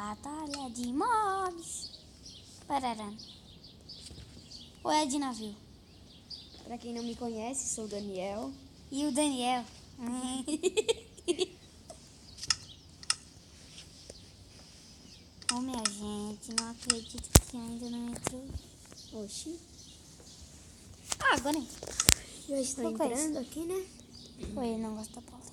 Batalha de mobs. Pararam. Ou é de navio? Pra quem não me conhece, sou o Daniel. E o Daniel. Oh, minha gente, não acredito que ainda não entrou. Oxi. Ah, agora entrou. Já estou Qual que é entrando aqui, né? Ou ele não gosta da bolinha.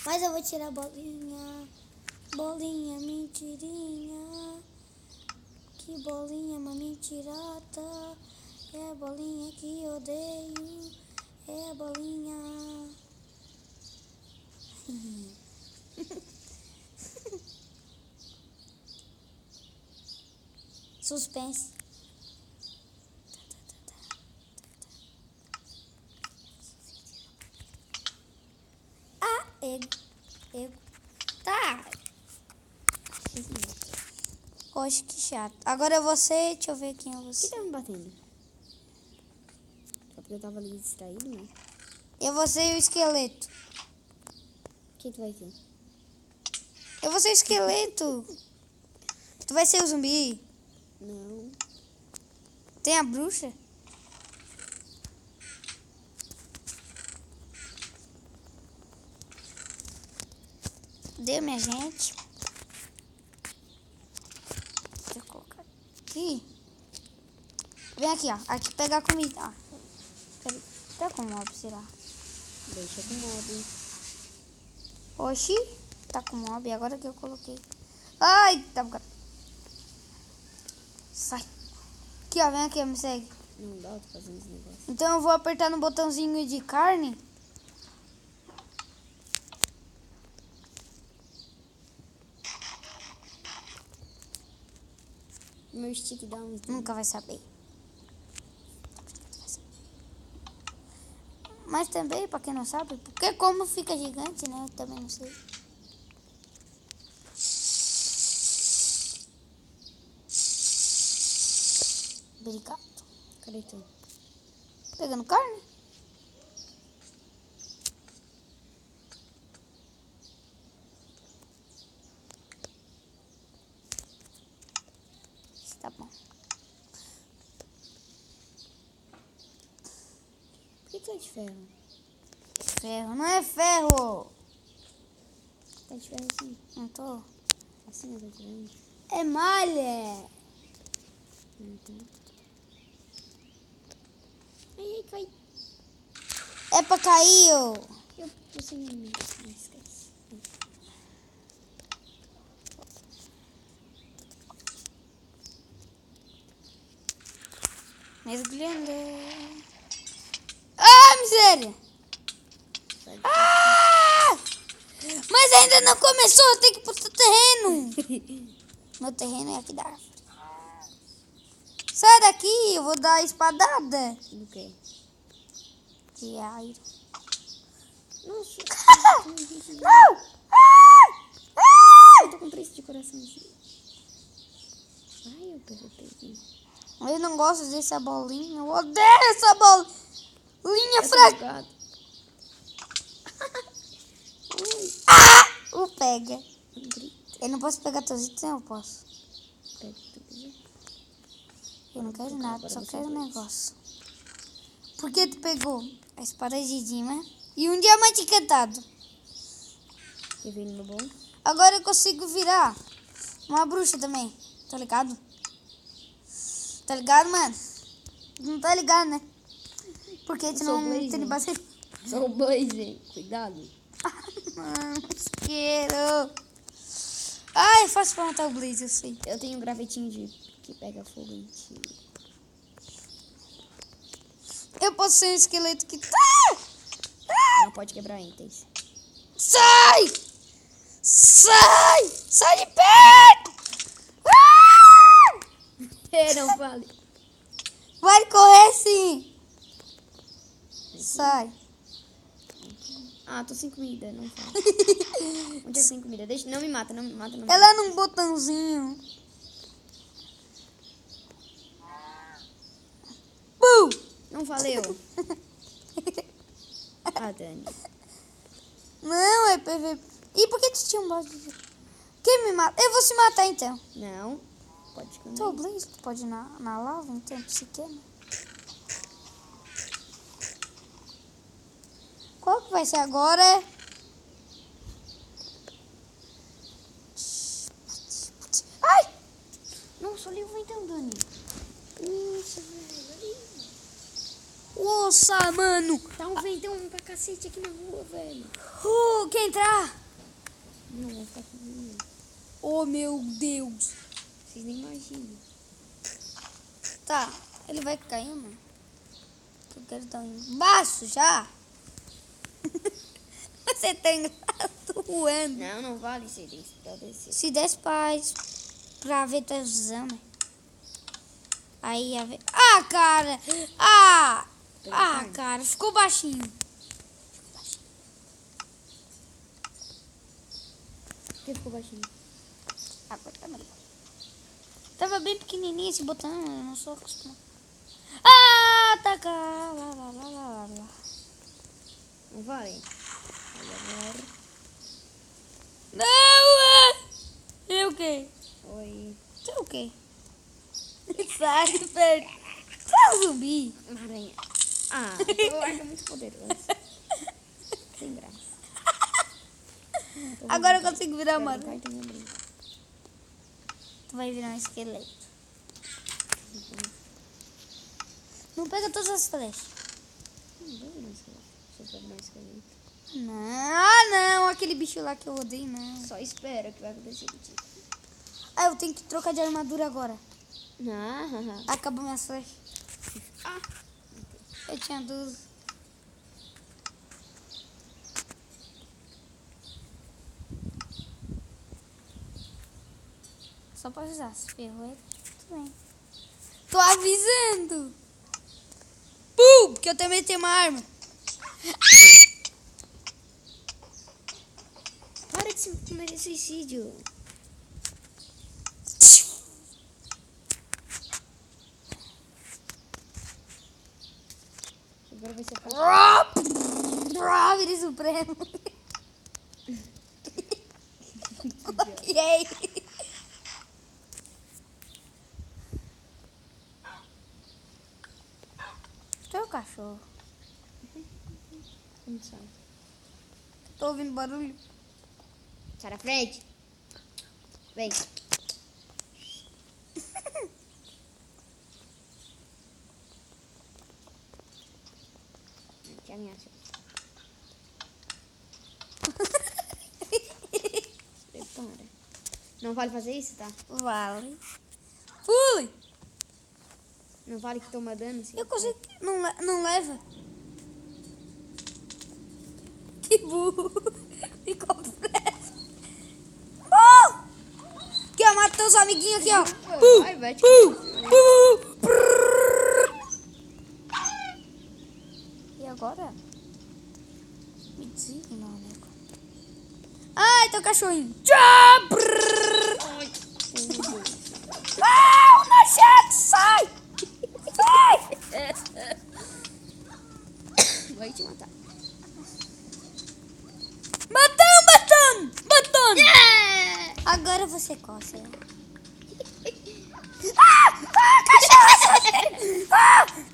Mas eu vou tirar a bolinha. Bolinha, mentirinha. Que bolinha, uma mentirota. É a bolinha que eu odeio. É a bolinha. Suspense. Ah, ego. Tá. Oxe, que chato. Agora é você, deixa eu ver quem é Por que você. tá me batendo? Só porque eu tava ali distraído, né? Eu vou ser o esqueleto. Quem tu vai ser? Eu vou ser o esqueleto. Tu vai ser o zumbi. Não. Tem a bruxa? Deu, minha gente. Deixa eu colocar aqui. Vem aqui, ó. Aqui pegar a comida. Ó. Tá com mob, será? Deixa com mob. Oxi. Tá com mob. Agora que eu coloquei. Ai, tá bugado. Sai. Aqui, ó. Vem aqui, me segue. Não dá, eu tô fazendo esse negócio. Então eu vou apertar no botãozinho de carne. Meu stick dá uns... Nunca vai saber. Mas também, pra quem não sabe, porque como fica gigante, né? Eu também não sei. Obrigado. Cadê tu? Pegando carne? Tá bom. Por que tu é de ferro? Ferro, não é ferro. Tá de ferro assim? Não tô. Assim, eu tô tirando. É malha. Uhum. Ai, cai. É pra cair, ô. Você não esquece. Mergulhando. Ah, miséria. Ah! Mas ainda não começou, tem que ir pro seu terreno. Meu terreno é aqui da árvore. Sai daqui, eu vou dar a espadada. Do quê? De aire. Nossa. Não! Eu tô com 3 de coraçãozinho. Ai, eu peguei. Eu não gosto dessa bolinha. Eu odeio essa bolinha fraca. O pega. Eu não posso pegar todos os itens, eu posso. Pega o que tu quiser. Eu não quero Agora nada, só você quero um dois. negócio. Por que tu pegou a espada de Dima e um diamante encantado? Quer ver no bom? Agora eu consigo virar uma bruxa também. Tá ligado? Tá ligado, mano? Não tá ligado, né? Porque tu sou não Blaze. tem base. Sou o Blaze. Cuidado. Mano, isqueiro. Ai, é fácil pra matar o Blaze, eu sei. Eu tenho um gravetinho de que pega fogo em ti. Eu posso ser um esqueleto que... Não pode quebrar itens. Sai! Sai! Sai de perto! Não vale. Vai correr sim! Sai. Ah, tô sem comida, não faz. Onde é que tem comida? Deixa, não me mata, não me mata, não me Ela é num botãozinho. Bum! Não valeu. Ah, Dani. Não, é PVP. E por que tu tinha um bot? Quem me mata? Eu vou se matar então. Não. Pode esconder. Tô Blaze, tu pode ir na lava então, se quer, né? Qual que vai ser agora? Ai! Nossa, olha o ventão, Dani. Nossa, velho. Nossa, mano! Tá um ventão pra cacete aqui na rua, velho. Quer entrar? Não, vou ficar com... Oh, meu Deus! Vocês nem imaginam. Tá, ele vai cair, mano. Eu quero dar embaixo já. Você tá engraçado voando. Não vale ser isso. Pra descer. Se desse pra ver televisão, né? Aí ia ver. Ah, cara! Cara, ficou baixinho. Por que ficou baixinho? Agora tá melhor. Tava bem pequenininho esse botão, eu não sou acostumado. Ah, tá cá. Lá. Não vale. Aí agora... Não! E o quê? Oi. Você é o quê? Sai, velho. Você é um zumbi. Uma aranha. Ah, eu acho muito poderoso. Sem graça. Agora eu consigo virar uma Quero aranha. cartão de brinco. Tu vai virar um esqueleto. Não pega todas as flechas. Não vou virar um esqueleto. Se eu for virar um esqueleto. Não. Aquele bicho lá que eu odeio, não. Só espera que vai acontecer contigo. Ah, eu tenho que trocar de armadura agora. Não. Acabou minhas flechas. Ah. Eu tinha 12. Só pra avisar, se ferrou, tudo bem. Tô avisando. Porque eu também tenho uma arma. Para de se cometer suicídio. Agora vai ser fácil. Virei supremo. Ok. Tu é o cachorro. Como sabe? Tô ouvindo barulho. Sai da frente. Vem. Te ameaça. Prepara. Não vale fazer isso, tá? Vale. Fui. Não vale que toma dano. Assim. Eu consigo. Não leva. Que burro. Ficou preso. Aqui, ó. Matou os amiguinhos aqui, ó. Vai te E agora? Me desliga, não, né? Ai, teu cachorrinho. Tchau. Não, nojento, sai. Sai. Vai te matar. Matando. Agora você coça. Cachorro assassino.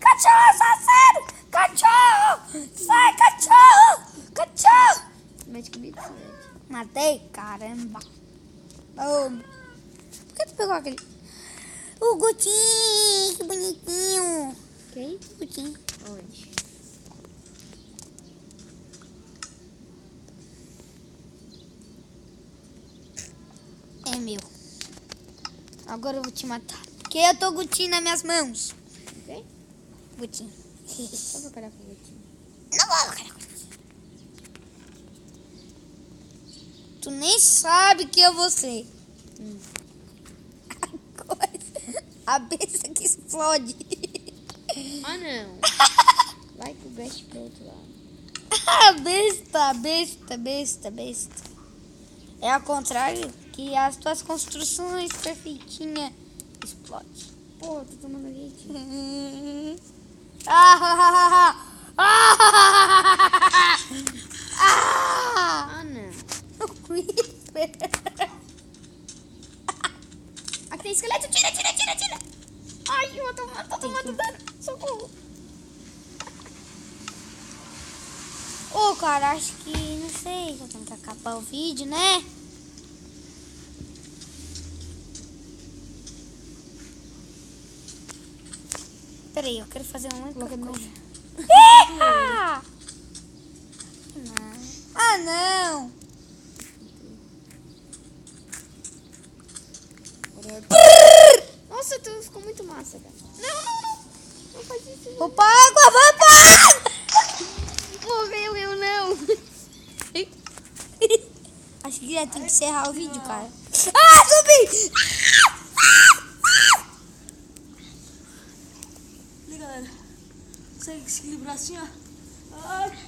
Cachorro assassino. Cachorro. Sai, cachorro. Mete comida, sim, mete. Matei, caramba. Por que tu pegou aquele? O Gutinho, que bonitinho. Quem? Gutinho. Onde? É meu. Agora eu vou te matar. Porque eu tô Gutinho nas minhas mãos. Ok? Gutinho. Só pra parar com o gatinho. Não vou, cara. Tu nem sabe que eu vou ser. A besta que explode. Ah, não. Vai com o best pro outro lado. Besta. É ao contrário, que as tuas construções perfeitinhas explodem. Pô, tô tomando hit. Ah, Ah, não. tem que... Socorro. Ô, cara, acho que... Não sei, eu tenho que acabar o vídeo, né? Peraí, eu quero fazer uma outra coisa. Eita! Não. Ah, não! Nossa, tu ficou muito massa, cara. Não. Não faz isso. Vou pra água, vou pra água! Morreu, eu não. Acho que já tem que encerrar o vídeo, cara. Ah, subi! Ali, galera. Consegue se equilibrar assim, ó. Ai.